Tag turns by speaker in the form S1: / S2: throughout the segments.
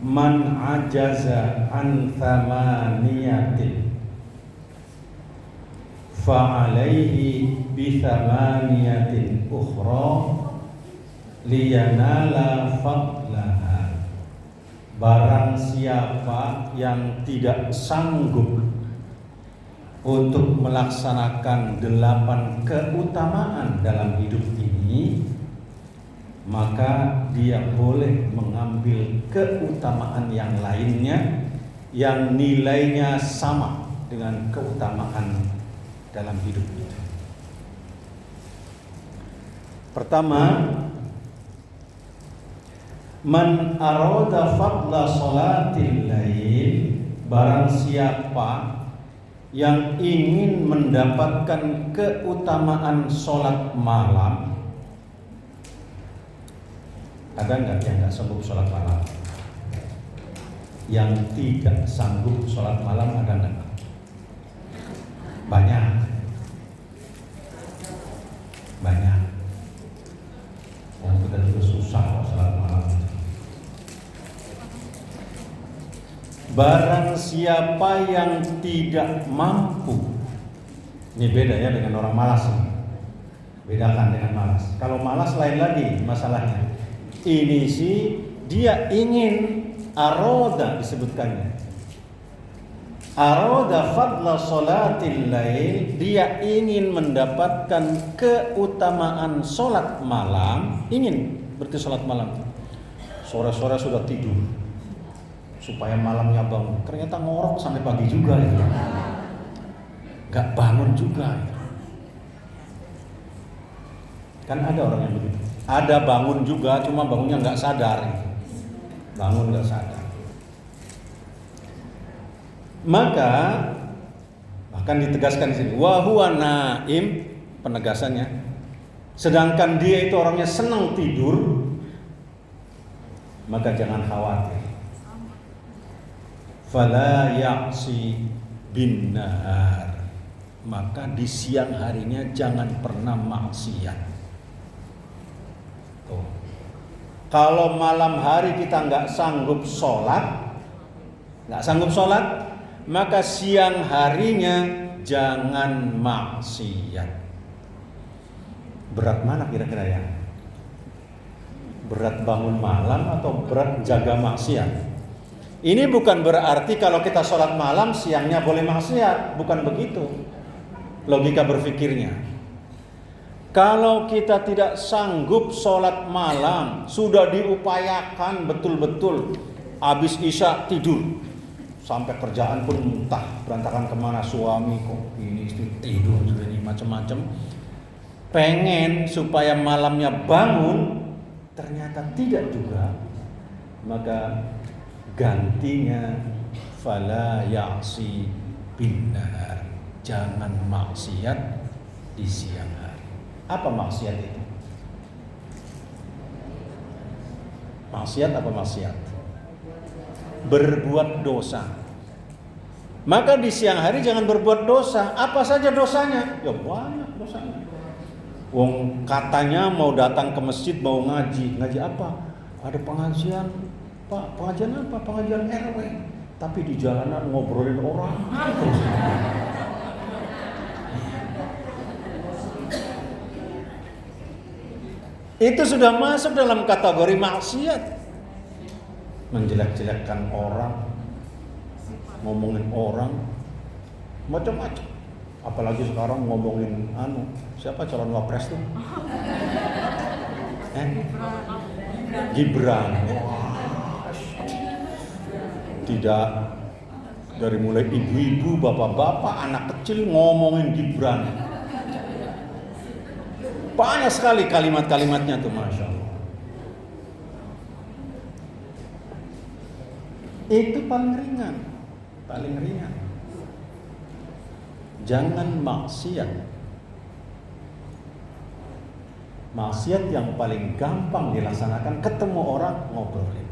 S1: man ajaza an thamaniyatin fa'alaihi bi thamaniyatin ukhra liyanala fadlaha. Barang siapa yang tidak sanggup untuk melaksanakan 8 keutamaan dalam hidup ini, maka dia boleh mengambil keutamaan yang lainnya yang nilainya sama dengan keutamaan dalam hidup itu. Pertama, man arada fadla salatil lail, barang siapa yang ingin mendapatkan keutamaan sholat malam. Ada nggak yang nggak sanggup sholat malam? Yang tidak sanggup sholat malam ada nggak? Banyak. Orang kita juga susah kok sholat malam. Barang siapa yang tidak mampu, ini beda ya dengan orang malas nih. Bedakan dengan malas. Kalau malas lain lagi masalahnya. Ini sih dia ingin aroda disebutkannya. Aroda fadla salatil lail, dia ingin mendapatkan keutamaan sholat malam. Ingin berarti sholat malam. Sore-sore sudah tidur supaya malamnya bangun. Ternyata ngorok sampai pagi juga itu. Gak bangun juga itu. Kan ada orang yang begitu. Ada bangun juga, cuma bangunnya nggak sadar. Bangun nggak sadar. Maka bahkan ditegaskan di sini, wa huwa naim, penegasannya. Sedangkan dia itu orangnya senang tidur, maka jangan khawatir. Fala ya'si bin nahar, maka di siang harinya jangan pernah maksiat. Kalau malam hari kita nggak sanggup sholat, maka siang harinya jangan maksiat. Berat mana kira-kira ya? Berat bangun malam atau berat jaga maksiat? Ini bukan berarti kalau kita sholat malam siangnya boleh maksiat, bukan begitu logika berpikirnya. Kalau kita tidak sanggup sholat malam, sudah diupayakan betul-betul, habis isya tidur, sampai kerjaan pun entah berantakan kemana, suami kok ini istri tidur sudah ini macam-macam, pengen supaya malamnya bangun, ternyata tidak juga, maka gantinya fala ya'si bin nahar, jangan maksiat di siang hari. Apa maksiat itu? Maksiat apa maksiat? Berbuat dosa. Maka di siang hari jangan berbuat dosa. Apa saja dosanya? Ya banyak dosanya. Wong katanya mau datang ke masjid, mau ngaji. Ngaji apa? Ada pengajian. Pak, pengajian apa? Pengajian RW. Tapi di jalanan ngobrolin orang. Itu sudah masuk dalam kategori maksiat. Menjelek-jelekkan orang, ngomongin orang, macam-macam. Apalagi sekarang ngomongin siapa calon wapres tuh? Gibran. Tidak, dari mulai ibu-ibu, bapak-bapak, anak kecil ngomongin Gibran. Banyak sekali kalimat-kalimatnya tuh, Masya Allah. Itu paling ringan. Jangan maksiat. Maksiat yang paling gampang dilaksanakan, ketemu orang ngobrolin.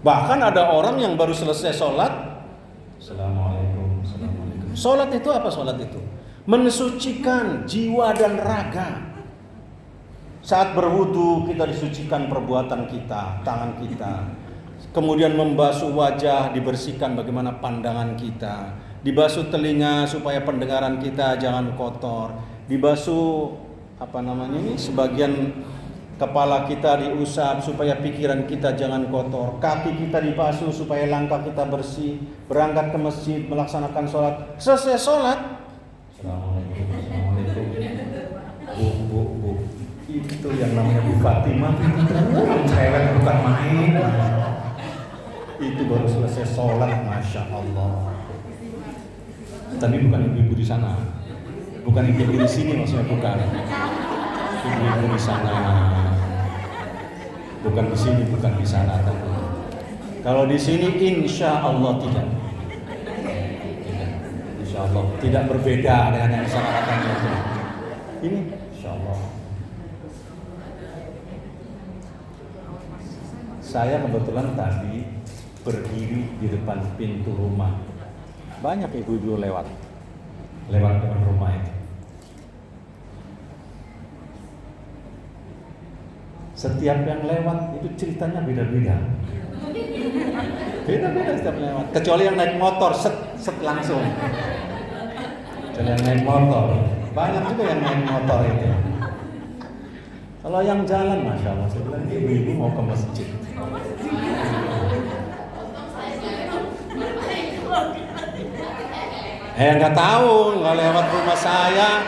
S1: Bahkan ada orang yang baru selesai sholat, Assalamualaikum. Sholat itu apa sholat itu? Mensucikan jiwa dan raga. Saat berwudu kita disucikan perbuatan kita, tangan kita. kemudian membasuh wajah, dibersihkan bagaimana pandangan kita, dibasuh telinga supaya pendengaran kita jangan kotor, dibasuh sebagian kepala kita diusap supaya pikiran kita jangan kotor, kaki kita dibasuh supaya langkah kita bersih, berangkat ke masjid melaksanakan sholat, selesai sholat, Assalamualaikum, Bu, itu yang namanya Bu Fatimah, cewek bukan main. Itu baru selesai sholat, Masya Allah. Tapi bukan ibu-ibu di sana, bukan ibu-ibu di sini, maksudnya bukan ibu-ibu di sana, bukan di sini, bukan di sana. Kalau di sini, insya Allah tidak. Insya Allah tidak berbeda dengan yang saya katakan itu. Ini, insya Allah. Saya kebetulan tadi berdiri di depan pintu rumah. Banyak ibu-ibu lewat depan rumah itu. Setiap yang lewat itu ceritanya beda-beda. Beda-beda setiap lewat. Kecuali yang naik motor, set langsung. Kecuali yang naik motor. Banyak juga yang naik motor itu. Kalau yang jalan, Masya Allah, saya bilang ibu-ibu mau ke masjid. Nggak tahu, nggak lewat rumah saya,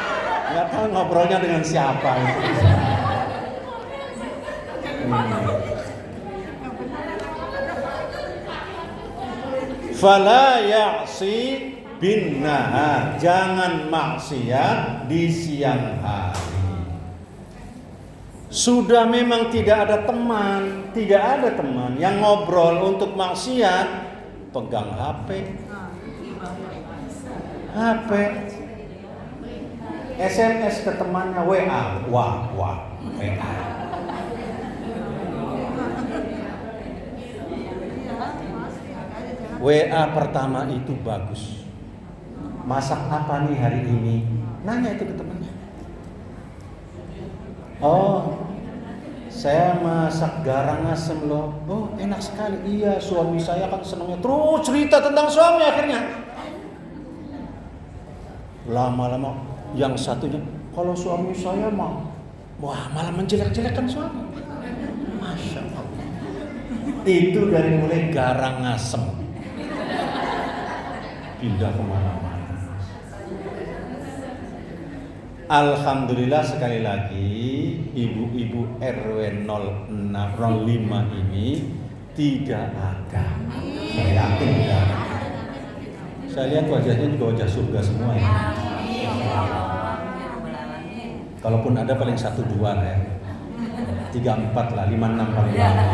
S1: nggak tahu ngobrolnya dengan siapa itu. Fala ya'si bin nahar, jangan maksiat di siang hari. Sudah memang tidak ada teman yang ngobrol untuk maksiat, pegang HP, SMS ke temannya, WA. WA pertama itu bagus. Masak apa nih hari ini? Nanya itu ke temannya. Oh, saya masak garang asem loh. Oh, enak sekali. Iya, suami saya kan senangnya. Terus cerita tentang suami akhirnya. Lama-lama yang satunya, kalau suami saya malah menjelek-jelekan suami. Masya Allah. Itu dari mulai garang asem pindah kemana-mana. Alhamdulillah sekali lagi ibu-ibu RW 05 ini tidak ada. Saya yakin tidak ada. Saya lihat wajahnya juga wajah surga semua ya. Kalaupun ada paling 1-2 lah ya. 3-4 lah, 5-6 paling lama.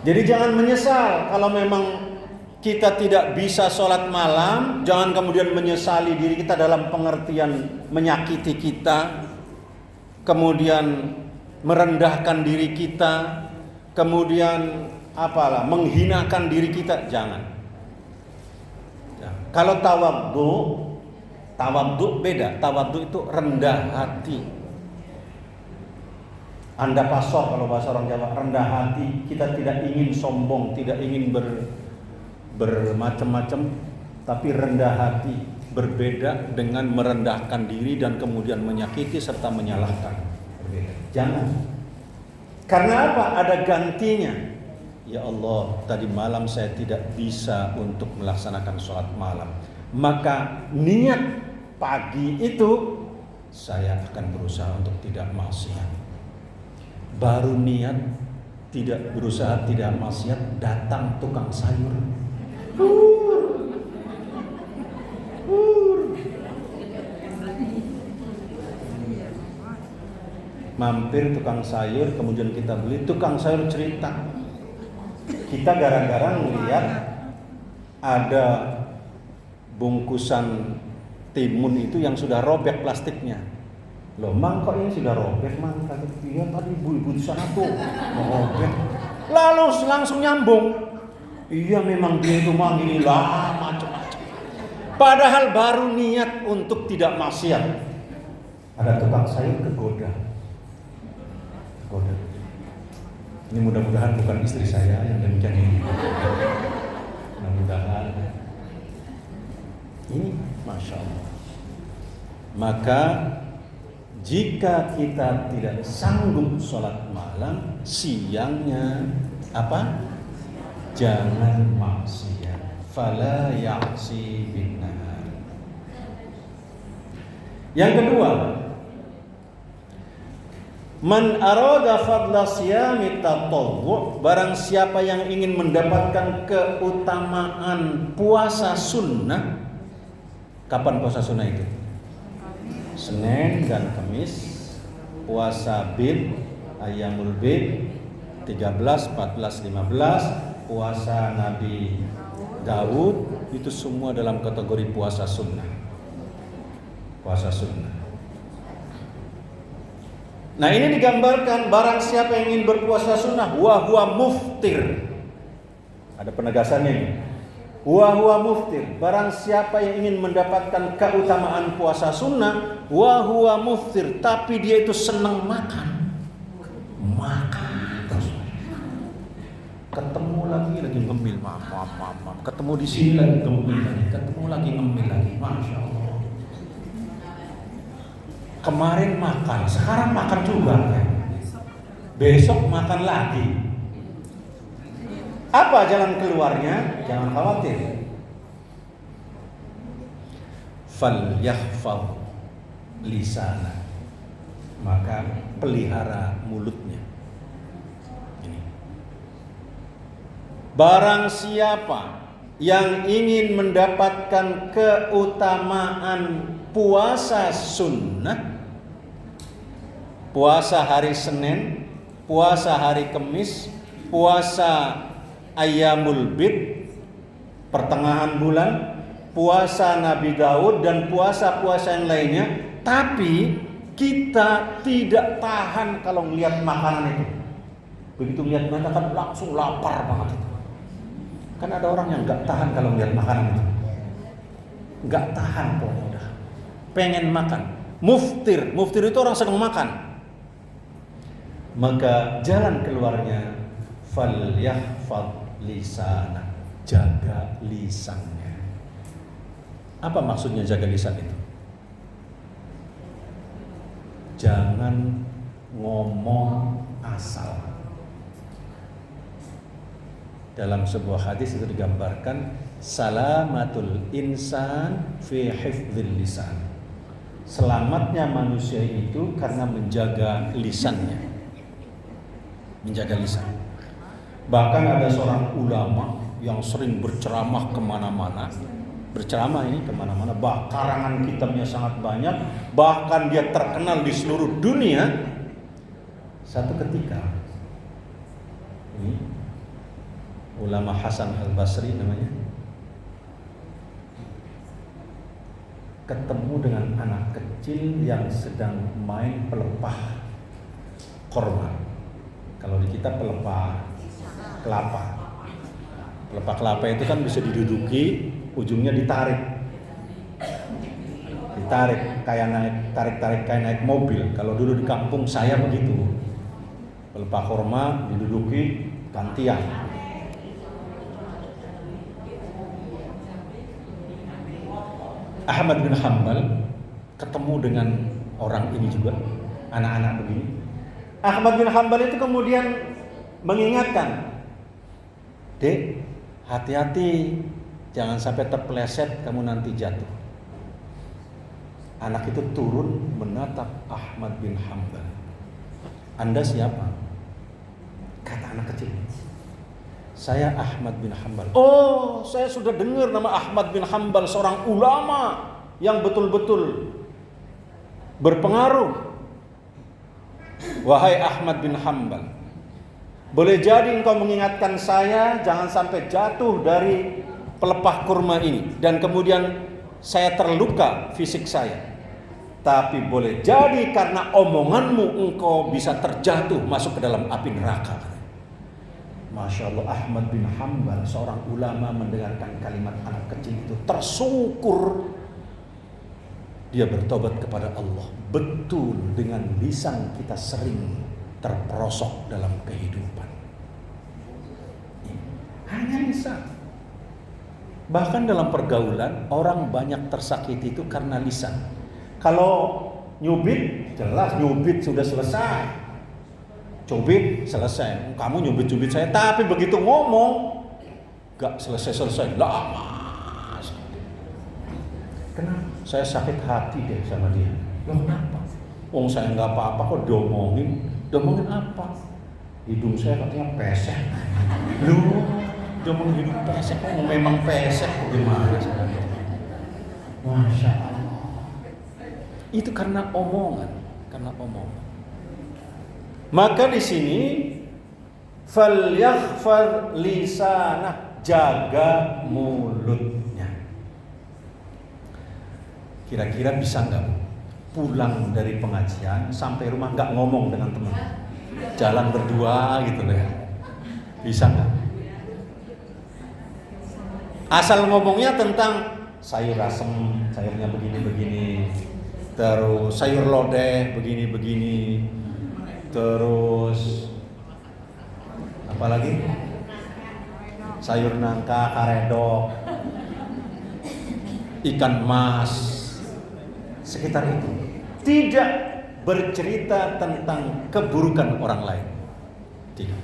S1: Jadi jangan menyesal kalau memang kita tidak bisa sholat malam. Jangan kemudian menyesali diri kita dalam pengertian menyakiti kita, kemudian merendahkan diri kita, kemudian menghinakan diri kita. Jangan. Kalau tawadhu beda. Tawadhu itu rendah hati. Anda pasok kalau bahasa orang Jawa, rendah hati. Kita tidak ingin sombong, tidak ingin bermacam-macam, tapi rendah hati. Berbeda dengan merendahkan diri dan kemudian menyakiti serta menyalahkan. Berbeda. Jangan. Karena apa? Ada gantinya. Ya Allah, tadi malam saya tidak bisa untuk melaksanakan sholat malam. Maka niat pagi itu saya akan berusaha untuk tidak maksiat. Baru niat berusaha tidak maksiat, datang tukang sayur. Mampir tukang sayur, kemudian kita beli. Tukang sayur cerita, kita gara-gara melihat ada bungkusan timun itu yang sudah robek plastiknya. Loh, Mang, kok ini sudah robek, Mang? Kata dia tadi ibu-ibu di sana tuh robek. Lalu langsung nyambung. Iya, memang dia itu Mang ini lah macam-macam. Padahal baru niat untuk tidak maksiat. Ada tukang sayur kegoda. Ini mudah-mudahan bukan istri saya yang demikian ini. Mudah-mudahan. Ini Masya Allah. Maka jika kita tidak sanggup sholat malam, siangnya apa? Jangan maksiat. Fala ya'si bin nahar. Yang kedua, man arada fadla siyami tatawwu', barang siapa yang ingin mendapatkan keutamaan puasa sunnah. Kapan puasa sunnah itu? Senin dan Kamis. Puasa bid, ayyamul bid 13, 14, 15. Puasa Nabi Daud, itu semua dalam kategori puasa sunnah. Puasa sunnah. Nah, ini digambarkan barang siapa yang ingin berpuasa sunnah, wa huwa muftir. Ada penegasannya ini. Wa huwa muftir. Barang siapa yang ingin mendapatkan keutamaan puasa sunnah, wa huwa muftir, tapi dia itu senang makan. Makan terus. Ketemu lagi ngemil, maaf. Ketemu di sini lagi ngemil lagi, ketemu lagi ngemil lagi. Masya Allah. Kemarin makan, sekarang makan juga kan? Besok makan lagi. Apa jalan keluarnya? Jangan khawatir. Falyahfaz lisana, maka pelihara mulutnya. Ini. Barang siapa yang ingin mendapatkan keutamaan puasa sunnah, puasa hari Senin, puasa hari Kamis, puasa ayyamul bid, pertengahan bulan, puasa Nabi Daud, dan puasa-puasa yang lainnya, tapi kita tidak tahan kalau melihat makanan itu. Begitu melihat makanan langsung lapar banget. Kan ada orang yang gak tahan kalau melihat makanan itu. Gak tahan pokoknya udah. Pengen makan. Muftir itu orang sedang makan. Maka jalan keluarnya falyahfaz lisana, jaga lisannya. Apa maksudnya jaga lisan itu? Jangan ngomong asal. Dalam sebuah hadis itu digambarkan salamatul insan fi hifdzil lisan. Selamatnya manusia itu karena menjaga lisannya. Menjaga lisan. Bahkan ada seorang ulama yang sering berceramah kemana-mana. Berceramah ini kemana-mana. Karangan kitabnya sangat banyak. Bahkan dia terkenal di seluruh dunia. Satu ketika, ini ulama Hasan al-Basri namanya, ketemu dengan anak kecil yang sedang main pelepah korma. Kalau di kita pelepah kelapa. Pelepah kelapa itu kan bisa diduduki, ujungnya ditarik. Ditarik kayak tarik kayak naik mobil. Kalau dulu di kampung saya begitu. Pelepah korma diduduki gantian. Ahmad bin Hanbal ketemu dengan orang ini juga, anak-anak begini. Ahmad bin Hanbal itu kemudian mengingatkan, "Dek, hati-hati, jangan sampai terpeleset kamu nanti jatuh." Anak itu turun menatap Ahmad bin Hanbal. "Anda siapa?" Kata anak kecil. "Saya Ahmad bin Hanbal." "Oh, saya sudah dengar nama Ahmad bin Hanbal, seorang ulama yang betul-betul berpengaruh. Wahai Ahmad bin Hanbal, boleh jadi engkau mengingatkan saya jangan sampai jatuh dari pelepah kurma ini dan kemudian saya terluka fisik saya. Tapi boleh jadi karena omonganmu engkau bisa terjatuh masuk ke dalam api neraka." Masya Allah, Ahmad bin Hanbal, seorang ulama, mendengarkan kalimat anak kecil itu tersungkur. Dia bertobat kepada Allah. Betul, dengan lisan kita sering terperosok dalam kehidupan. Hanya lisan. Bahkan dalam pergaulan orang banyak tersakiti itu karena lisan. Kalau nyubit, jelas nyubit sudah selesai. Cubit selesai. Kamu nyubit-cubit saya, tapi begitu ngomong gak selesai-selesai, lama. Kenapa? Saya sakit hati deh sama dia. Loh kenapa? Saya nggak apa-apa kok diomongin. Diomongin apa? Hidung saya katanya pesek. Loh, diomongin hidung pesek kok memang pesek gimana? Masya Allah. Itu karena omongan, Maka di sini falyakhfar lisanah, jaga mulutnya. Kira-kira bisa nggak pulang dari pengajian sampai rumah nggak ngomong dengan teman, jalan berdua gitu loh ya? Bisa nggak? Asal ngomongnya tentang sayur asem, sayurnya begini-begini, terus sayur lodeh begini-begini, terus apa lagi? Sayur nangka, karedok, ikan mas, sekitar itu. Tidak bercerita tentang keburukan orang lain. Tidak.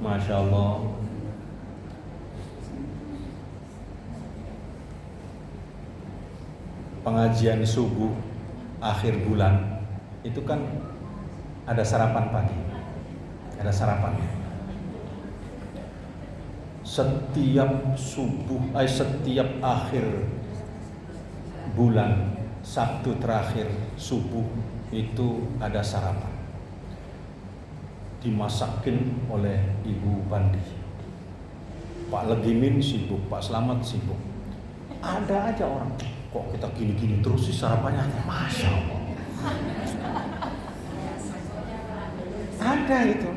S1: Masya Allah. Pengajian subuh akhir bulan itu kan ada sarapan pagi, ada sarapannya. Setiap setiap akhir bulan, Sabtu terakhir subuh itu ada sarapan. Dimasakin oleh Ibu Bandi. Pak Legimin sibuk, Pak Slamet sibuk. Ada aja orang, kok kita gini-gini terus sih sarapannya? Masya Allah. Ada itu.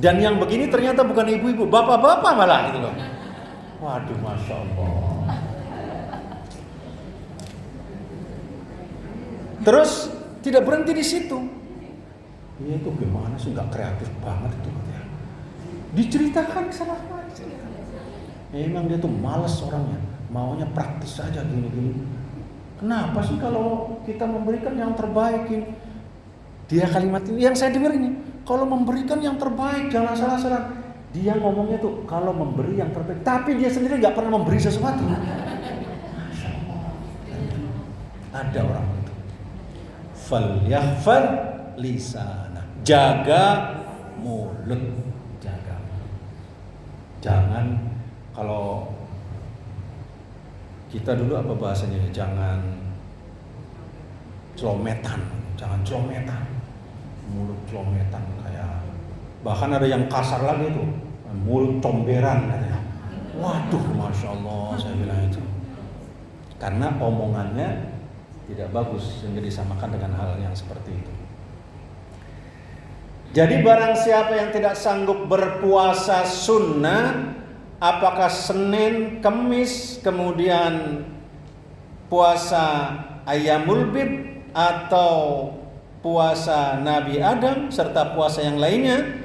S1: Dan yang begini ternyata bukan ibu-ibu, bapak-bapak malah gitu loh. Waduh, Masya Allah. Terus tidak berhenti di situ. Ini tuh gimana sih, nggak kreatif banget itu katanya. Diceritakan salah macam. Memang dia tuh malas orangnya, maunya praktis saja gini-gini. Kenapa sih kalau kita memberikan yang terbaik ini? Dia kalimat ini yang saya dengar ini, kalau memberikan yang terbaik jangan salah-salah. Dia ngomongnya tuh kalau memberi yang terbaik, tapi dia sendiri nggak pernah memberi sesuatu. Masya Allah. Ada orang itu. Falyahfar lisanah, jaga mulut, jaga. Jangan, kalau kita dulu apa bahasanya, jangan celometan, mulut celometan kayak, bahkan ada yang kasar lagi tuh, mulut comberan katanya. Waduh, Masya Allah, saya bilang itu karena omongannya tidak bagus sehingga disamakan dengan hal yang seperti itu. Jadi barang siapa yang tidak sanggup berpuasa sunnah, apakah Senin, Kemis, kemudian puasa Ayyamul Bid atau puasa Nabi Adam serta puasa yang lainnya,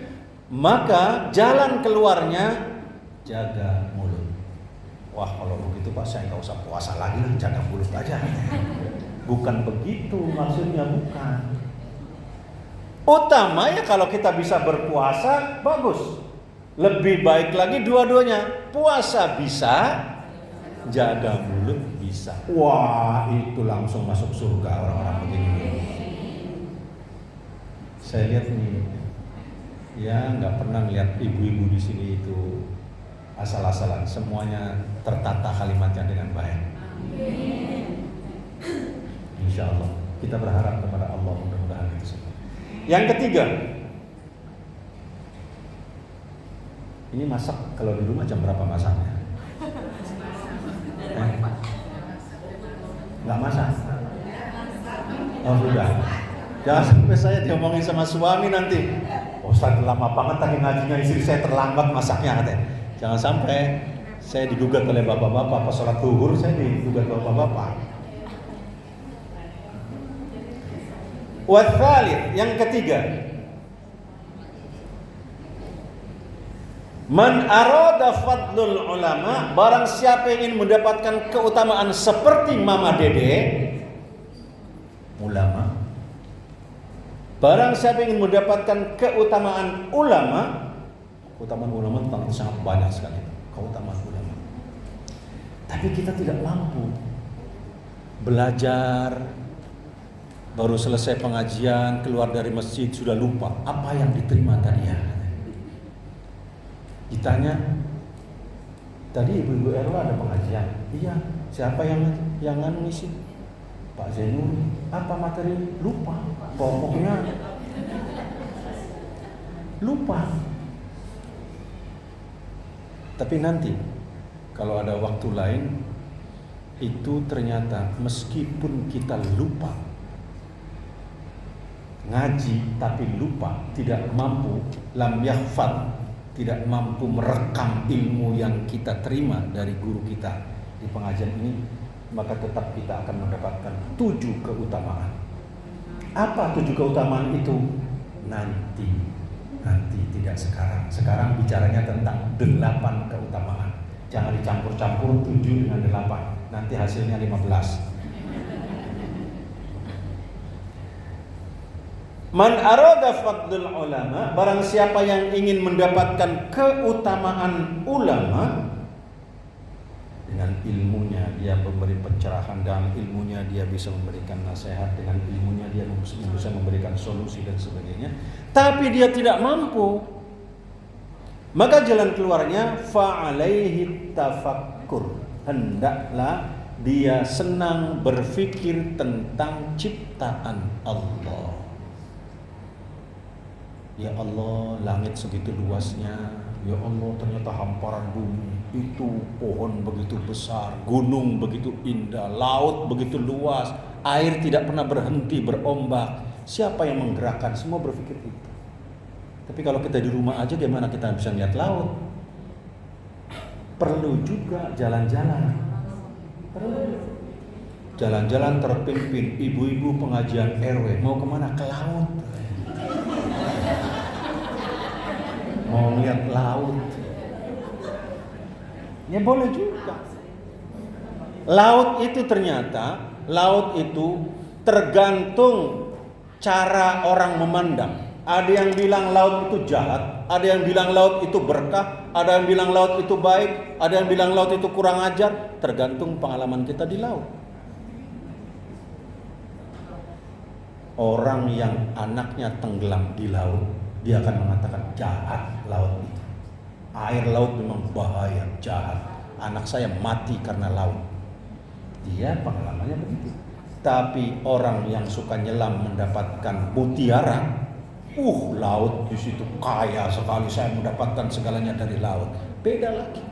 S1: maka jalan keluarnya jaga mulut. Wah, kalau begitu Pak, saya nggak usah puasa lagi, jaga mulut aja. Bukan begitu maksudnya, bukan. Utamanya kalau kita bisa berpuasa, bagus. Lebih baik lagi dua-duanya. Puasa bisa, jaga mulut bisa. Wah, itu langsung masuk surga orang-orang begini. Saya lihat nih, ya nggak pernah lihat ibu-ibu di sini itu asal-asalan. Semuanya tertata kalimatnya dengan baik. Insya Allah kita berharap kepada Allah, mudah-mudahan itu semua. Yang ketiga, ini masak kalau di rumah jam berapa masaknya? Nggak masak? Oh sudah. Jangan sampai saya diomongin sama suami nanti. Ustaz lama banget tadi ngajinya, istri saya terlambat masaknya katanya. Jangan sampai saya digugat oleh bapak-bapak pas sholat zuhur, saya digugat bapak-bapak. Watsalith, yang ketiga, Man arada fadlul ulama, barang siapa yang ingin mendapatkan keutamaan seperti Mama Dede, ulama. Barang siapa yang ingin mendapatkan keutamaan ulama tentang sangat banyak sekali keutamaan ulama. Tapi kita tidak mampu belajar, baru selesai pengajian, keluar dari masjid sudah lupa apa yang diterima tadi ya. Ditanya, tadi ibu-ibu Erwa ada pengajian? Iya. Siapa yang ngisi? Pak Zainul. Apa materi? Lupa. Pokoknya lupa. Tapi nanti kalau ada waktu lain, itu ternyata meskipun kita lupa ngaji tapi lupa, tidak mampu lam yahfad, tidak mampu merekam ilmu yang kita terima dari guru kita di pengajian ini, maka tetap kita akan mendapatkan 7 keutamaan. Apa 7 keutamaan itu? Nanti tidak sekarang. Sekarang bicaranya tentang 8 keutamaan. Jangan dicampur-campur 7 dengan 8. Nanti hasilnya 15. Man arada fadlul ulama, barang siapa yang ingin mendapatkan keutamaan ulama, dengan ilmunya dia memberi pencerahan, dengan ilmunya dia bisa memberikan nasihat, dengan ilmunya dia bisa memberikan solusi dan sebagainya, tapi dia tidak mampu, maka jalan keluarnya fa'alaihi tafakkur, hendaklah dia senang berfikir tentang ciptaan Allah. Ya Allah, langit segitu luasnya. Ya Allah, ternyata hamparan bumi itu, pohon begitu besar, gunung begitu indah, laut begitu luas, air tidak pernah berhenti berombak. Siapa yang menggerakkan? Semua berpikir itu. Tapi kalau kita di rumah aja, gimana kita bisa lihat laut? Perlu juga jalan-jalan. Perlu jalan-jalan terpimpin. Ibu-ibu pengajian RW mau kemana? Ke laut. Mau lihat laut, ya boleh juga. Laut itu tergantung cara orang memandang. Ada yang bilang laut itu jahat, ada yang bilang laut itu berkah, ada yang bilang laut itu baik, ada yang bilang laut itu kurang ajar. Tergantung pengalaman kita di laut. Orang yang anaknya tenggelam di laut, dia akan mengatakan jahat laut itu. Air laut memang bahaya, jahat. Anak saya mati karena laut. Dia pengalamannya begitu. Tapi orang yang suka nyelam mendapatkan mutiara, laut di situ kaya sekali, saya mendapatkan segalanya dari laut. Beda lagi.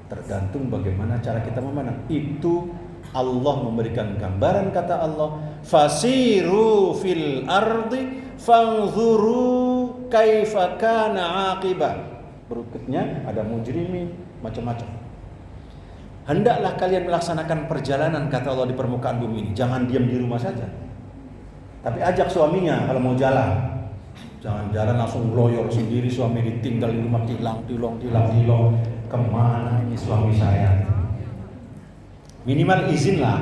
S1: Tergantung bagaimana cara kita memandang. Itu Allah memberikan gambaran, kata Allah, fasiru fil ardi fanzuru kaifa kana aqibah. Berikutnya ada mujrimin, macam-macam. Hendaklah kalian melaksanakan perjalanan, kata Allah, di permukaan bumi ini. Jangan diam di rumah saja, tapi ajak suaminya kalau mau jalan. Jangan jalan langsung loyor sendiri, suami ditinggal di rumah, tilang. Kemana ini suami saya? Minimal izin lah.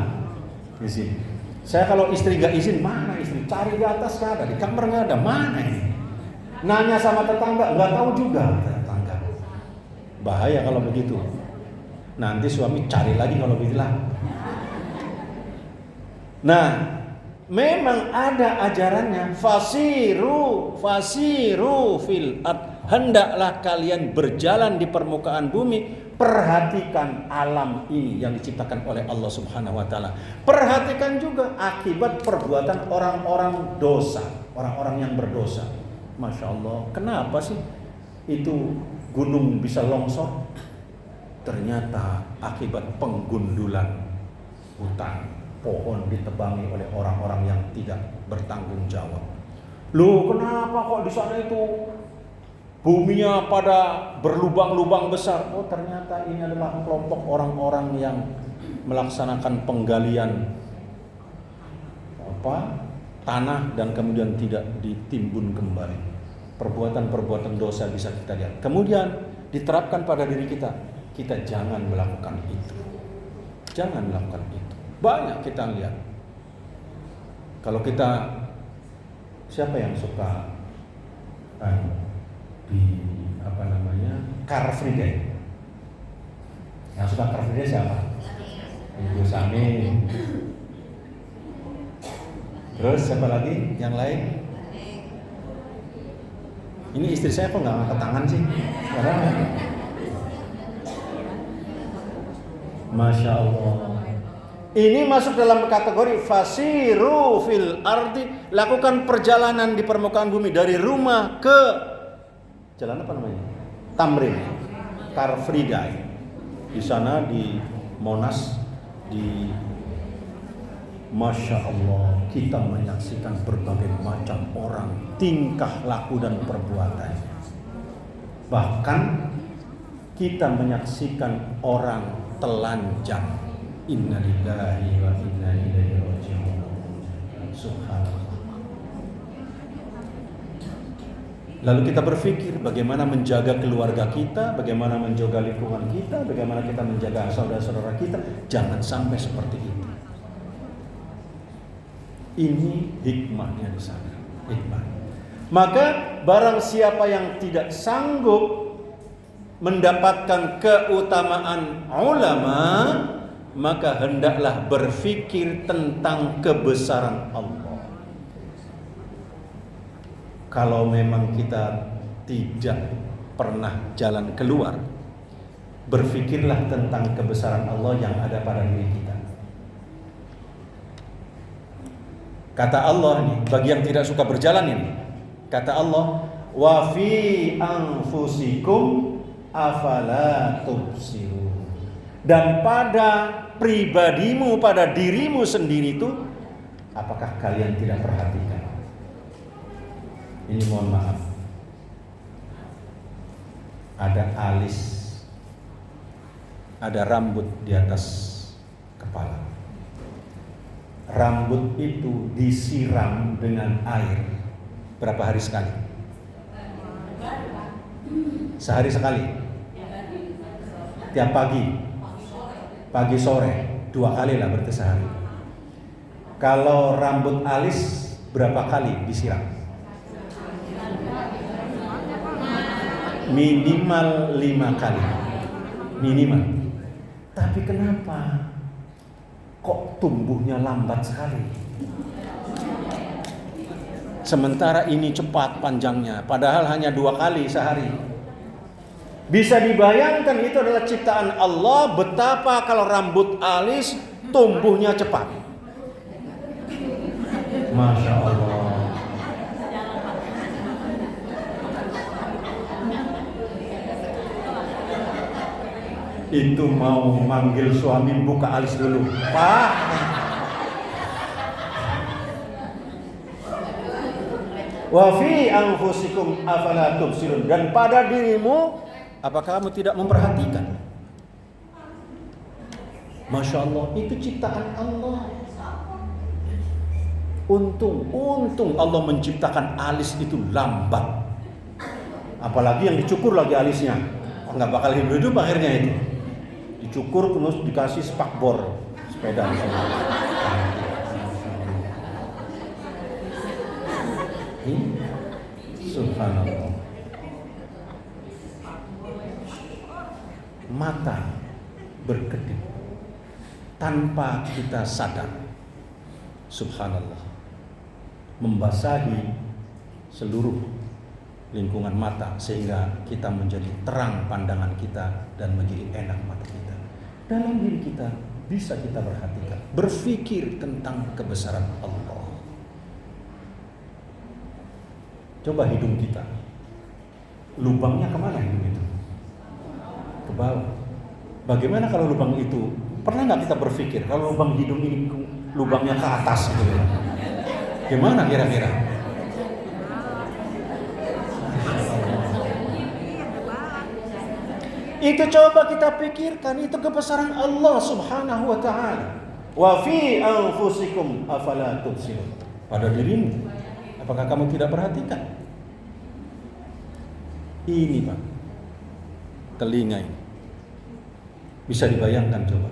S1: Saya kalau istri gak izin, mana istri? Cari di atas gak ada, di kamar gak ada, mana ini? Nanya sama tetangga, gak tahu juga tetangga. Bahaya kalau begitu. Nanti suami cari lagi kalau begitu lah. Nah, memang ada ajarannya, fasiru fil ard. Hendaklah kalian berjalan di permukaan bumi. Perhatikan alam ini yang diciptakan oleh Allah Subhanahu wa taala. Perhatikan juga akibat perbuatan orang-orang dosa, orang-orang yang berdosa. Masya Allah, kenapa sih itu gunung bisa longsor? Ternyata akibat penggundulan hutan, pohon ditebangi oleh orang-orang yang tidak bertanggung jawab. Loh, kenapa kok di sana itu buminya pada berlubang-lubang besar? Oh, ternyata ini adalah kelompok orang-orang yang melaksanakan penggalian tanah dan kemudian tidak ditimbun kembali. perbuatan-perbuatan dosa bisa kita lihat. Kemudian diterapkan pada diri kita. Kita jangan melakukan itu. Jangan melakukan itu. Banyak kita lihat. Kalau kita, siapa yang suka di Car Free Day? Yang suka Car Free Day siapa? Ibu Sami. Terus siapa lagi? Yang lain? Ini istri saya kok nggak ngangkat tangan sih? Sekarang ya? Masya Allah. Ini masuk dalam kategori fasiru fil ardi, lakukan perjalanan di permukaan bumi dari rumah ke jalan apa namanya? Tamrin, Car Free Day. Di sana di Monas, di Masya Allah, kita menyaksikan berbagai macam orang, tingkah laku dan perbuatan. Bahkan kita menyaksikan orang telanjang. Innalillahi wa inna ilaihi raji'un. Subhanallah. Lalu kita berpikir bagaimana menjaga keluarga kita, bagaimana menjaga lingkungan kita, bagaimana kita menjaga saudara-saudara kita. Jangan sampai seperti itu. Ini hikmahnya di sana. Hikmah. Maka barang siapa yang tidak sanggup mendapatkan keutamaan ulama, maka hendaklah berpikir tentang kebesaran Allah. Kalau memang kita tidak pernah jalan keluar, berpikirlah tentang kebesaran Allah yang ada pada diri kita. Kata Allah nih, bagi yang tidak suka berjalan ini, kata Allah, wa fi anfusikum afala tubsirun. Dan pada pribadimu, pada dirimu sendiri itu, apakah kalian tidak perhatikan? Ini mohon maaf, ada alis, ada rambut di atas kepala. Rambut itu disiram dengan air berapa hari sekali? Sehari sekali. Tiap pagi sore, 2 kali lah berarti sehari. Kalau rambut alis berapa kali disiram? Minimal 5 kali. Minimal. Tapi kenapa kok tumbuhnya lambat sekali? Sementara ini cepat panjangnya, padahal hanya 2 kali sehari. Bisa dibayangkan itu adalah ciptaan Allah, betapa kalau rambut alis tumbuhnya cepat. Masya Allah. Itu mau manggil suami buka alis dulu, Pak. Wa fi anfusikum afala tubsirun. Dan pada dirimu, apakah kamu tidak memperhatikan? Masya Allah, itu ciptaan Allah. Untung Allah menciptakan alis itu lambat. Apalagi yang dicukur lagi alisnya, nggak bakal hidup akhirnya itu. Dicukur terus dikasih spakbor sepeda misalnya. Subhanallah. Mata berkedip tanpa kita sadar. Subhanallah. Membasahi seluruh lingkungan mata sehingga kita menjadi terang pandangan kita dan menjadi enak mata kita. Dalam diri kita bisa kita perhatikan, berpikir tentang kebesaran Allah. Coba hidung kita, lubangnya kemana hidung itu? Ke bawah. Bagaimana kalau lubang itu? Pernah nggak kita berpikir kalau lubang hidung ini lubangnya ke atas gitu ya? Gimana kira-kira? Itu coba kita pikirkan, itu kebesaran Allah Subhanahu wa ta'ala. Wa fi anfusikum afala tubsirun. Pada dirimu, apakah kamu tidak perhatikan? Ini Pak, telinga ini. Bisa dibayangkan coba.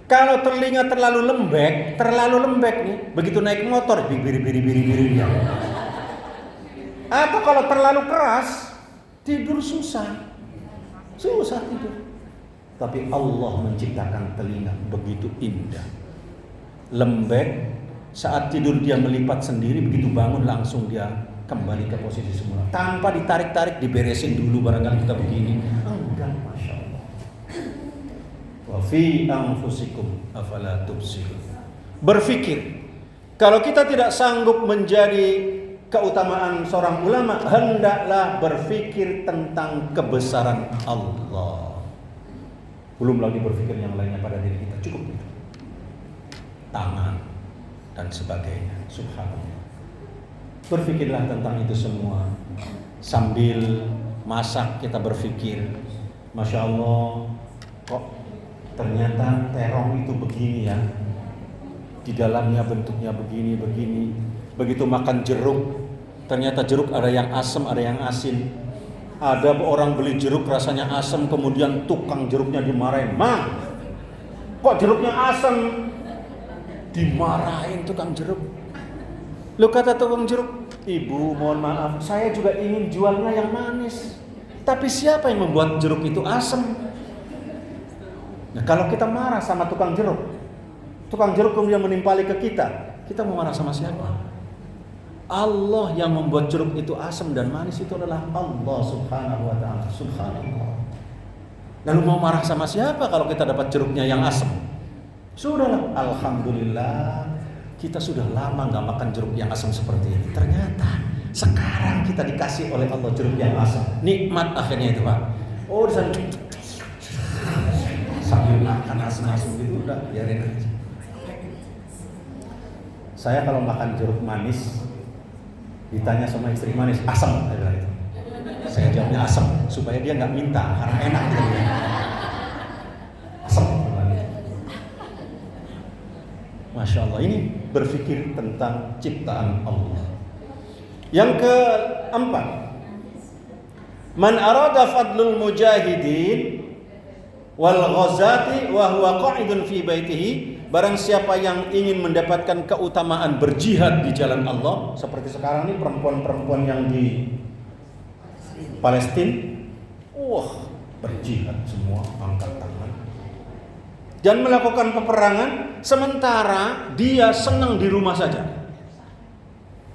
S1: Kalau telinga terlalu lembek nih, begitu naik motor biri dia. Atau kalau terlalu keras, tidur susah tidur. Tapi Allah menciptakan telinga begitu indah, lembek. Saat tidur dia melipat sendiri, begitu bangun langsung dia kembali ke posisi semula, tanpa ditarik-tarik, diberesin dulu barangkali kita begini. Enggak, masya Allah. Wa fi anfusikum afala tubsirun. Berpikir, kalau kita tidak sanggup menjadi keutamaan seorang ulama, hendaklah berpikir tentang kebesaran Allah. Belum lagi berpikir yang lainnya pada diri kita, cukup itu. Tangan dan sebagainya. Subhanallah. Berpikirlah tentang itu semua. Sambil masak kita berpikir, Masya Allah, kok ternyata terong itu begini ya, di dalamnya bentuknya begini. Begitu makan jeruk, ternyata jeruk ada yang asam, ada yang asin. Ada orang beli jeruk rasanya asam, kemudian tukang jeruknya dimarahin, "Mang, kok jeruknya asam?" Dimarahin tukang jeruk. Lo kata tukang jeruk, "Ibu, mohon maaf, saya juga ingin jualnya yang manis. Tapi siapa yang membuat jeruk itu asam?" Nah, kalau kita marah sama tukang jeruk kemudian menimpali ke kita mau marah sama siapa? Allah yang membuat jeruk itu asam dan manis itu adalah Allah Subhanahu wa ta'ala. Subhanallah. Lalu mau marah sama siapa kalau kita dapat jeruknya yang asam? Sudahlah, alhamdulillah kita sudah lama nggak makan jeruk yang asam seperti ini. Ternyata sekarang kita dikasih oleh Allah jeruk yang asam. Nikmat akhirnya itu Pak. Oh, di sana sambil makan asam-asam gitu, udah biarin aja. Saya kalau makan jeruk manis, ditanya sama istri, manis, asam, saya bilang itu. Saya jawabnya asam supaya dia nggak minta karena enak gitu. Asam. Masya Allah, ini berpikir tentang ciptaan Allah. Yang keempat, man arada fadlul mujahidin wal ghazati wa huwa qa'idun fi baitihi. Barang siapa yang ingin mendapatkan keutamaan berjihad di jalan Allah, seperti sekarang ini perempuan-perempuan yang di Palestina, berjihad semua, angkat tangan dan melakukan peperangan, sementara dia senang di rumah saja,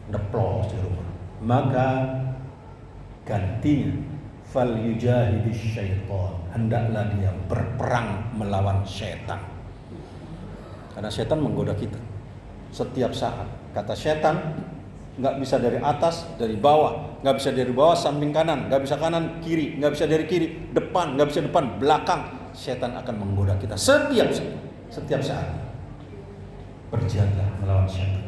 S1: deplos di rumah, maka gantinya fal yujahidis syaitan, hendaklah dia berperang melawan syaitan. Karena setan menggoda kita setiap saat. Kata setan, nggak bisa dari atas, dari bawah, nggak bisa dari bawah samping kanan, nggak bisa kanan kiri, nggak bisa dari kiri depan, nggak bisa depan belakang. Setan akan menggoda kita setiap saat. Berjihadlah melawan setan.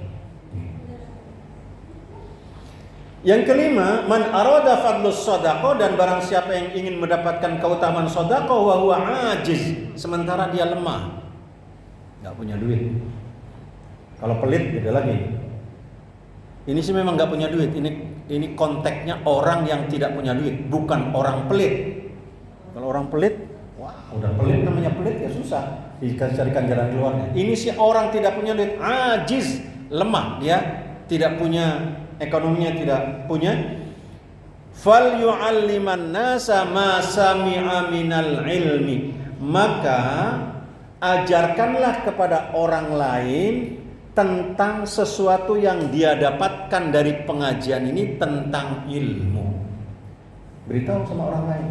S1: Yang kelima, man arada fadlus shadaqah, dan barang siapa yang ingin mendapatkan keutamaan shadaqah wa huwa ajiz, sementara dia lemah, nggak punya duit. Kalau pelit beda lagi. Ini sih memang nggak punya duit. Ini konteksnya orang yang tidak punya duit, bukan orang pelit. Kalau orang pelit, udah pelit, namanya pelit ya susah dicarikan jalan keluarnya. Ini sih orang tidak punya duit, ajiz, lemah, dia tidak punya, ekonominya tidak punya. Fal yu'alliman nasa ma sami'a minal ilmi, maka ajarkanlah kepada orang lain tentang sesuatu yang dia dapatkan dari pengajian ini tentang ilmu. Beritahu sama orang lain.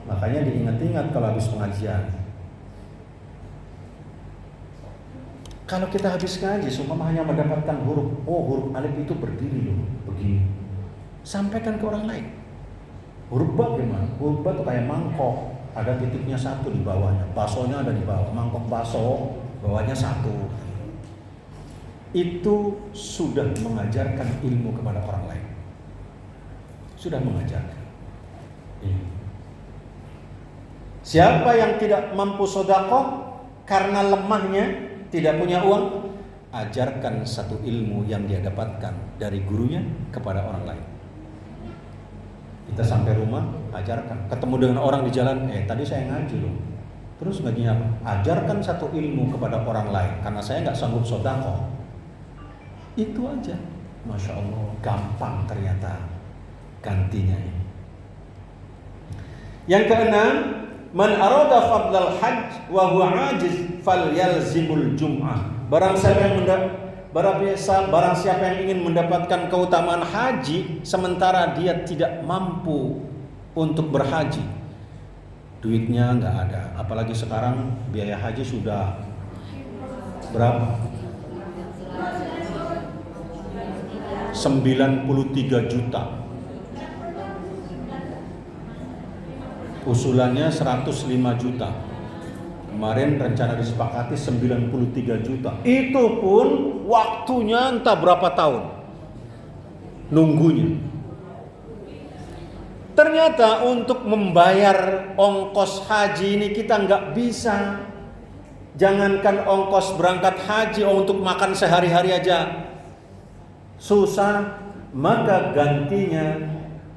S1: Makanya diingat-ingat kalau habis pengajian. Kalau kita habis ngaji, seumpama hanya mendapatkan huruf alif itu berdiri loh, begini. Sampaikan ke orang lain. Huruf ba gimana? Huruf ba itu kayak mangkok, ada titiknya satu di bawahnya, basonya ada di bawah, mangkok baso, bawahnya satu. Itu sudah mengajarkan ilmu kepada orang lain. Sudah mengajarkan. Siapa yang tidak mampu sedekah karena lemahnya, tidak punya uang, ajarkan satu ilmu yang dia dapatkan dari gurunya kepada orang lain. Kita sampai rumah, ajarkan. Ketemu dengan orang di jalan, tadi saya ngaji loh. Terus ngajinya apa? Ajarkan satu ilmu kepada orang lain, karena saya nggak sanggup sedekah. Itu aja. Masya Allah, gampang ternyata gantinya ini. Yang keenam, man arada fadlal hajj wa huwa ajiz falyalzimul jum'ah. Barang siapa yang ingin mendapatkan keutamaan haji sementara dia tidak mampu untuk berhaji, duitnya nggak ada, apalagi sekarang biaya haji sudah berapa? 93 juta. Usulannya 105 juta. Kemarin rencana disepakati 93 juta. Itu pun waktunya entah berapa tahun nunggunya. Ternyata untuk membayar ongkos haji ini kita nggak bisa. Jangankan ongkos berangkat haji, untuk makan sehari-hari aja susah. Maka gantinya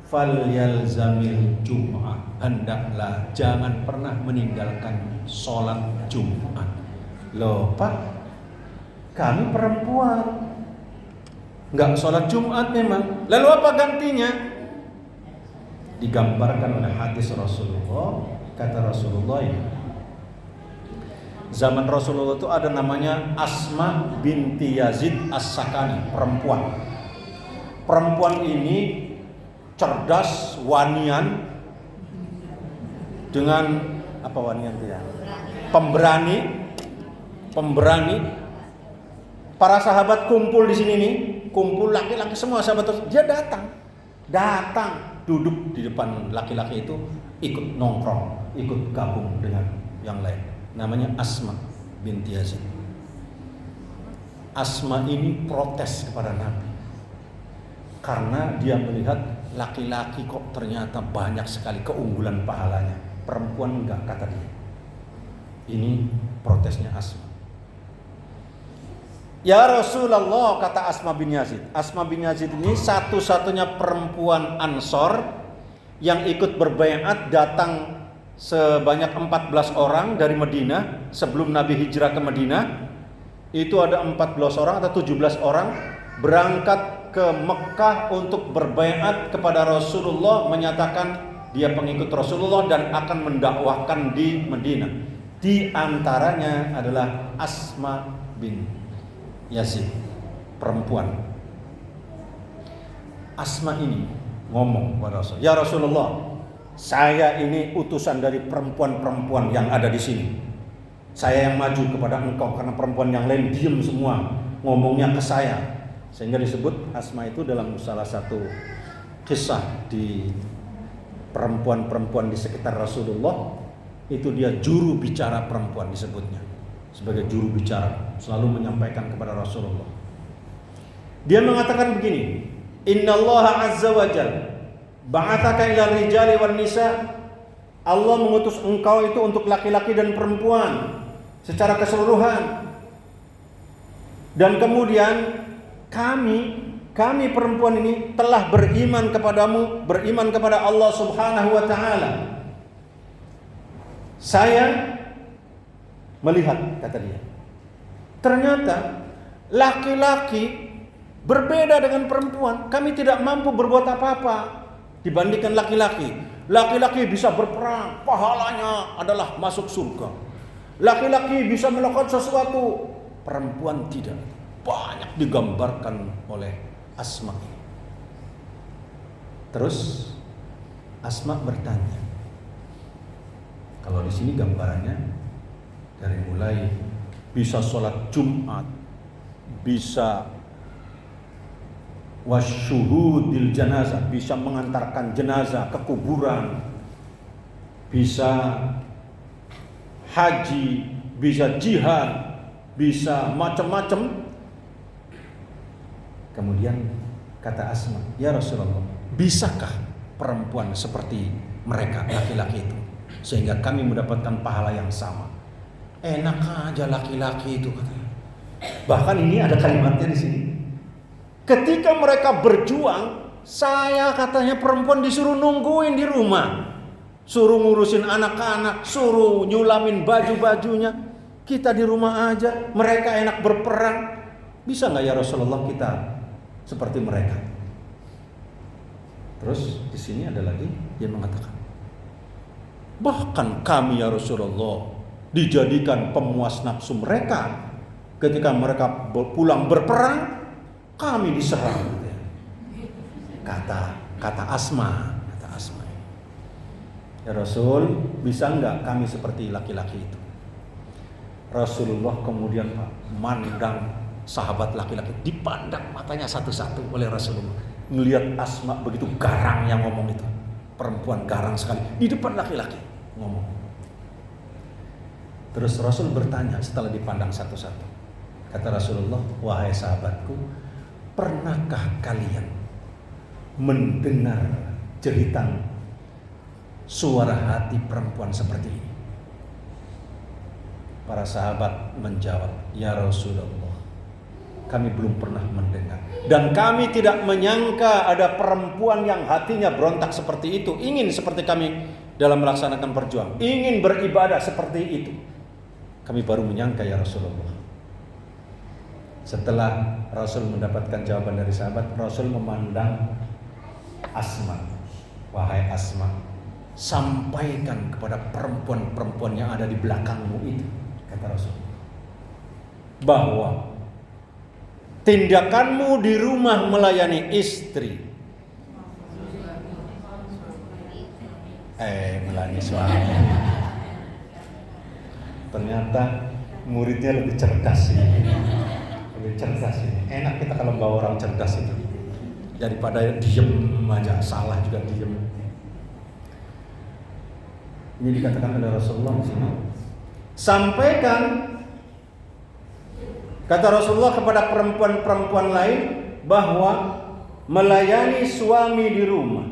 S1: falyalzamil jum'ah, hendaklah jangan pernah meninggalkan sholat Jumat. Loh Pak, kami perempuan nggak sholat Jumat memang. Lalu apa gantinya? Digambarkan oleh hadis Rasulullah. Kata Rasulullah ini, zaman Rasulullah itu ada namanya Asma binti Yazid As-Sakani, perempuan. Perempuan ini cerdas, wanian, dengan apa wanian itu ya? Pemberani. Para sahabat kumpul di sini nih, kumpul laki-laki semua sahabat terus. Dia datang duduk di depan laki-laki itu, ikut nongkrong, ikut gabung dengan yang lain. Namanya Asma binti Yazid. Asma ini protes kepada Nabi karena dia melihat laki-laki kok ternyata banyak sekali keunggulan pahalanya, perempuan enggak, kata dia. Ini protesnya Asma. Ya Rasulullah, kata Asma bin Yazid. Asma bin Yazid ini satu-satunya perempuan Ansor yang ikut berbaiat, datang sebanyak 14 orang dari Madinah sebelum Nabi hijrah ke Madinah. Itu ada 14 orang atau 17 orang berangkat ke Mekah untuk berbaiat kepada Rasulullah, menyatakan dia pengikut Rasulullah dan akan mendakwahkan di Madinah. Di antaranya adalah Asma bin Yazid, perempuan. Asma ini ngomong kepada Rasul, ya Rasulullah, saya ini utusan dari perempuan-perempuan yang ada di sini. Saya yang maju kepada engkau karena perempuan yang lain diam semua, ngomongnya ke saya. Sehingga disebut Asma itu dalam salah satu kisah di perempuan-perempuan di sekitar Rasulullah, itu dia juru bicara perempuan disebutnya. Sebagai juru bicara, selalu menyampaikan kepada Rasulullah. Dia mengatakan begini, Innallaha azza wa jalla ba'athaka ila rijali wan nisa. Allah mengutus engkau itu untuk laki-laki dan perempuan secara keseluruhan. Dan kemudian kami perempuan ini telah beriman kepadamu, beriman kepada Allah Subhanahu wa taala. Saya melihat, kata dia, ternyata laki-laki berbeda dengan perempuan. Kami tidak mampu berbuat apa-apa dibandingkan laki-laki. Laki-laki bisa berperang, pahalanya adalah masuk surga. Laki-laki bisa melakukan sesuatu, perempuan tidak. Banyak digambarkan oleh Asma. Terus Asma bertanya, kalau di sini gambarannya dari mulai bisa sholat Jumat, bisa wasyuhudil janazah, bisa mengantarkan jenazah ke kuburan, bisa haji, bisa jihad, bisa macam-macam. Kemudian kata Asma, ya Rasulullah, bisakah perempuan seperti mereka, laki-laki itu, sehingga kami mendapatkan pahala yang sama? Enak aja laki-laki itu, katanya. Bahkan ini ada kalimatnya di sini. Ketika mereka berjuang, Saya katanya perempuan disuruh nungguin di rumah, suruh ngurusin anak-anak, suruh nyulamin baju-bajunya. Kita di rumah aja, mereka enak berperang. Bisa nggak ya Rasulullah kita seperti mereka? Terus di sini ada lagi dia mengatakan, bahkan kami ya Rasulullah dijadikan pemuas nafsu mereka. Ketika mereka pulang berperang, kami diserang. Kata Asma. Ya Rasul, bisa nggak kami seperti laki-laki itu? Rasulullah kemudian mandang sahabat laki-laki, dipandang matanya satu-satu oleh Rasulullah. Ngelihat Asma begitu garang yang ngomong itu, perempuan garang sekali di depan laki-laki ngomong. Terus Rasul bertanya setelah dipandang satu-satu. Kata Rasulullah, wahai sahabatku, pernahkah kalian mendengar jeritan suara hati perempuan seperti ini? Para sahabat menjawab, ya Rasulullah, kami belum pernah mendengar. Dan kami tidak menyangka ada perempuan yang hatinya berontak seperti itu, ingin seperti kami dalam melaksanakan perjuangan, ingin beribadah seperti itu. Kami baru menyangka ya Rasulullah. Setelah Rasul mendapatkan jawaban dari sahabat, Rasul memandang Asma. Wahai Asma, sampaikan kepada perempuan-perempuan yang ada di belakangmu itu, kata Rasul, bahwa tindakanmu di rumah melayani istri, melayani suami. Ternyata muridnya lebih cerdas ini. Lebih cerdas ini. Enak kita kalau bawa orang cerdas itu, daripada diem aja, salah juga diem. Ini dikatakan oleh Rasulullah di sini. Sampaikan, kata Rasulullah kepada perempuan-perempuan lain, bahwa melayani suami di rumah,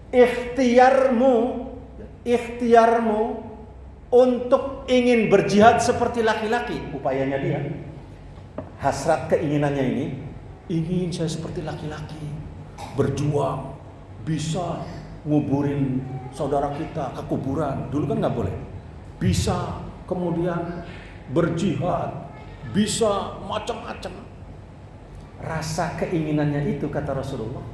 S1: ikhtiarmu untuk ingin berjihad seperti laki-laki. Upayanya dia, hasrat keinginannya ini, ingin saya seperti laki-laki, berjuang, bisa nguburin saudara kita ke kuburan. Dulu kan nggak boleh. Bisa kemudian berjihad, bisa macam-macam. Rasa keinginannya itu, kata Rasulullah,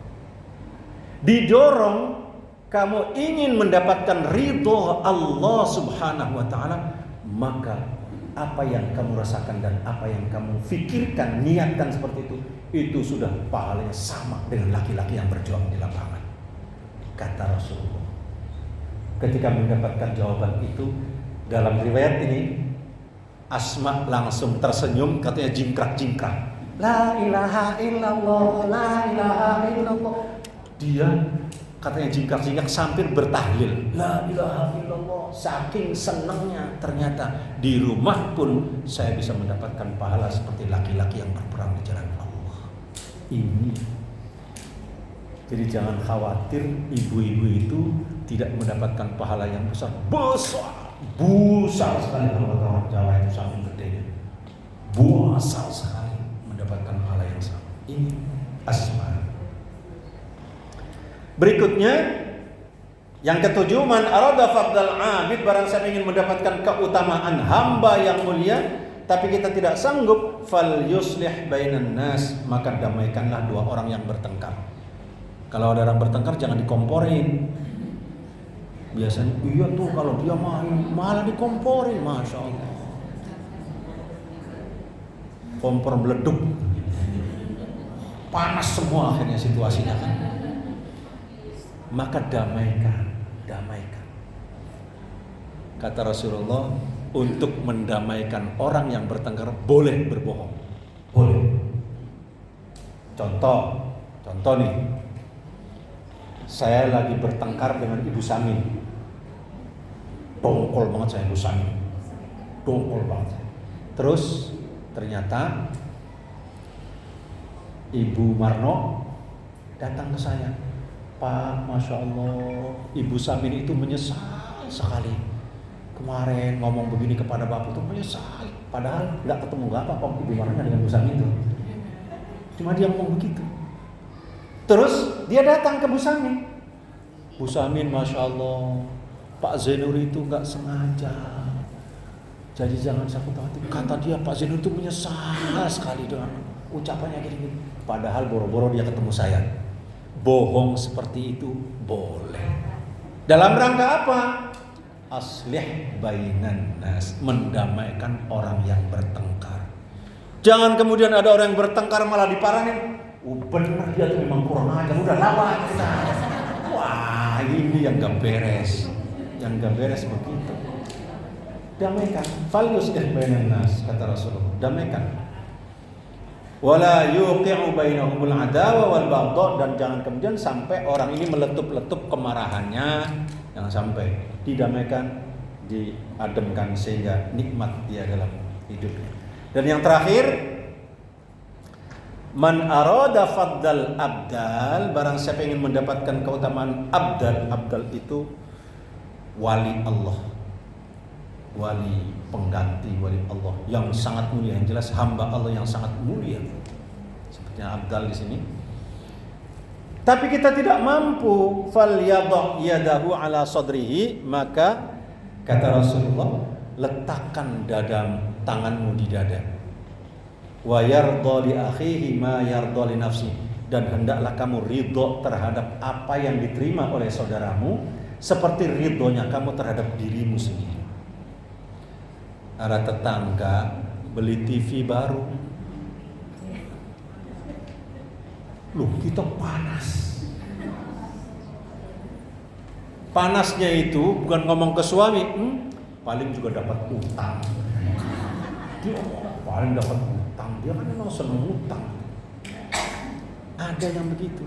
S1: didorong kamu ingin mendapatkan ridho Allah Subhanahu wa ta'ala, maka apa yang kamu rasakan dan apa yang kamu fikirkan, niatkan seperti itu sudah pahalanya sama dengan laki-laki yang berjuang di lapangan, kata Rasulullah. Ketika mendapatkan jawaban itu, dalam riwayat ini Asma langsung tersenyum, katanya jingkrak-jingkrak, la ilaha illallah, la ilaha illallah. Dia katanya jingkrak-jingkrak sambil bertahlil, la ilaha illallah. Saking senangnya, ternyata di rumah pun saya bisa mendapatkan pahala seperti laki-laki yang berperang di jalan Allah. Ini, jadi jangan khawatir ibu-ibu itu tidak mendapatkan pahala yang besar sekali. Kalau kata orang Jawa itu saking gedenya, besar sekali mendapatkan pahala yang sama. Ini Asma. Berikutnya yang ketujuh, man arada fadl abid, barang siapa ingin mendapatkan keutamaan hamba yang mulia tapi kita tidak sanggup, fal yuslih bainan nas, maka damaikanlah dua orang yang bertengkar. Kalau ada orang bertengkar jangan dikomporin. Biasanya iya tuh kalau dia malah dikomporin, masya Allah, kompor meleduk, panas semua akhirnya situasinya kan. Maka damaikan. Kata Rasulullah, untuk mendamaikan orang yang bertengkar boleh berbohong. Boleh. Contoh nih, saya lagi bertengkar dengan Ibu Samin. Dongkol banget saya Ibu Samin. Dongkol banget. Terus ternyata Ibu Marno datang ke saya. Pak, Masya Allah, Ibu Samin itu menyesal sekali. Kemarin ngomong begini kepada Bapak itu menyesal. Padahal gak ketemu apa-apa Ibu Marno dengan Ibu Samin itu. Cuma dia ngomong begitu. Terus dia datang ke Bu Samin. Bu Samin, Masya Allah, Pak Zainur itu gak sengaja. Jadi jangan sakit hati. Kata dia Pak Zainur itu menyesal sekali dengan ucapannya gini. Padahal boro-boro dia ketemu saya. Bohong seperti itu boleh. Dalam rangka apa? Aslih bainan nas, mendamaikan orang yang bertengkar. Jangan kemudian ada orang yang bertengkar malah diparahin. Benar dia tuh memang kurang ajar, udah lawan kita. Wah, ini yang gak beres. Yang gak beres begitu. Damaikan. Fal yuslih bainan nas, kata Rasulullah. Damaikan. Wala yuqi'u bainahumul adawa wal baghdha, dan jangan kemudian sampai orang ini meletup-letup kemarahannya. Jangan sampai. Didamaikan, diademkan sehingga nikmat dia dalam hidupnya. Dan yang terakhir, man arada faddal abdal, barang siapa ingin mendapatkan keutamaan abdal. Abdal itu wali Allah, wali pengganti wali Allah yang sangat mulia, yang jelas hamba Allah yang sangat mulia. Sepertinya abdal di sini. Tapi kita tidak mampu, falyadha yadahu ala sadrihi, maka kata Rasulullah, letakkan tanganmu di dada. Wa yardha li akhihi ma yardha li nafsi, dan hendaklah kamu ridho terhadap apa yang diterima oleh saudaramu seperti ridhonya kamu terhadap dirimu sendiri. Ada tetangga beli TV baru, loh kita panas. Panasnya itu bukan ngomong ke suami, paling juga dapat utang. Dia paling dapat utang, dia kan memang senang utang. Ada yang begitu.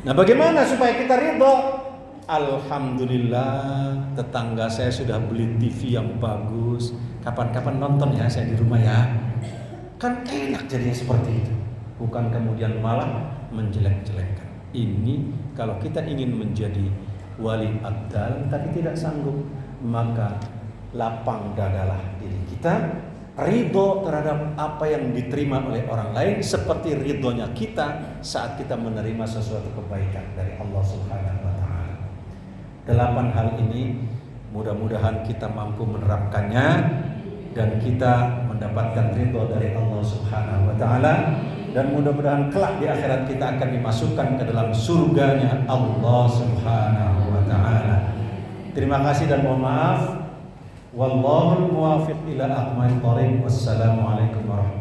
S1: Nah, bagaimana supaya kita ridho? Alhamdulillah, tetangga saya sudah beli TV yang bagus. Kapan-kapan nonton ya saya di rumah ya. Kan enak jadinya seperti itu. Bukan kemudian malah menjelek-jelekkan. Ini kalau kita ingin menjadi wali abdal tapi tidak sanggup, maka lapang dadalah diri kita, ridho terhadap apa yang diterima oleh orang lain seperti ridhonya kita saat kita menerima sesuatu kebaikan dari Allah Subhanahu wa taala. 8 hal ini mudah-mudahan kita mampu menerapkannya dan kita mendapatkan ridho dari Allah Subhanahu wa taala, dan mudah-mudahan kelak di akhirat kita akan dimasukkan ke dalam surganya Allah Subhanahu wa taala. Terima kasih dan mohon maaf. Wallahul muwaffiq ila aqwamit thoriq. Wassalamualaikum warahmatullahi wabarakatuh.